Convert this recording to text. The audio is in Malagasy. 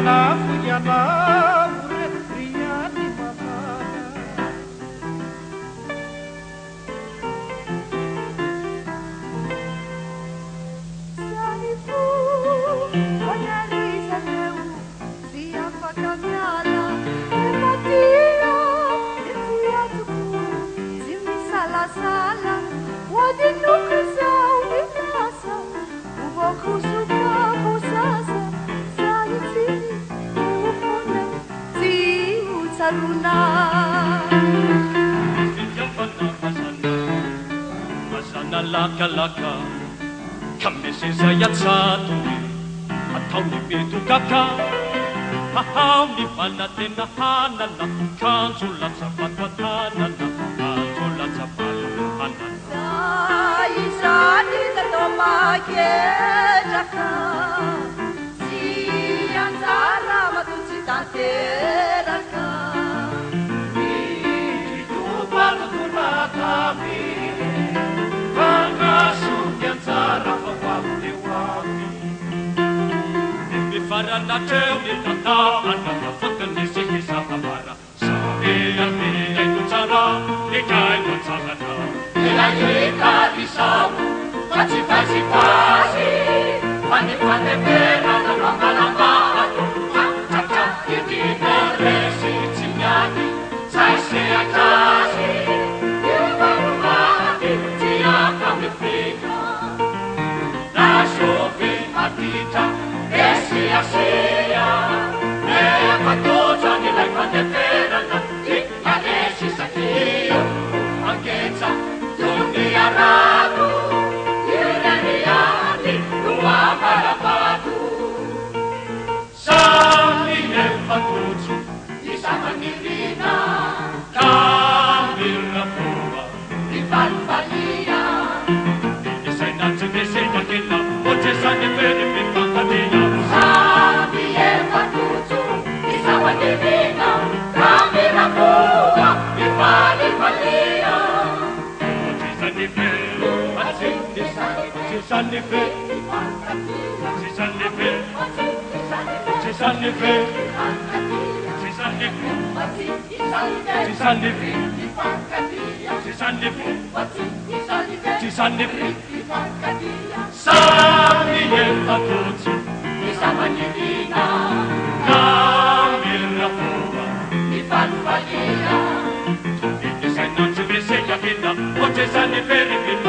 manafo ianao riany mafana Sani fu onarizaneu si afaka miala efatia etiatuku si misalasala wadinoko zao ninasa uvokusuka busasa saifini eufone si utsaruna Masana laka-laka kami sisayat sa tuwi at hawli kaka hahawli panatin na hananak kansulat sa patwatanan kansulat sa paluhanan sa isani sa tomakejaka siang sara matutsitanteraka Itupalutuna kami Pagkasugyan sa rapapawliwami Bifaranateu ni tataan na nafutan ni sige sa kamara sa iyan ay tutsara ikay tutsarana Ilayita isamu Pasi-pasi-pasi Pani-pani-pera na lamba-lamba Cak-cak hindi meresi Cinyani Saya kasih Iba-rumati Dia kami fika Nasufi matita Sia-sia Nepatuja nilai pandepera na Ikanesi sa kiyo Ang ketsa Dunia ragu Ireniani Dua malapatu Sami nepatuju Isa manirina Kamil na puwa Ipan-palia Isa'y nagsibisi kakila o sa ni Philippine Pangkatila Sami nepatuju Isa manirina Kami nakuha Ipan-palia Sami nepatuju Isa manirina Kamil na puwa Ipan-palia Isa'y nagsibisi kakila o sa ni Philippine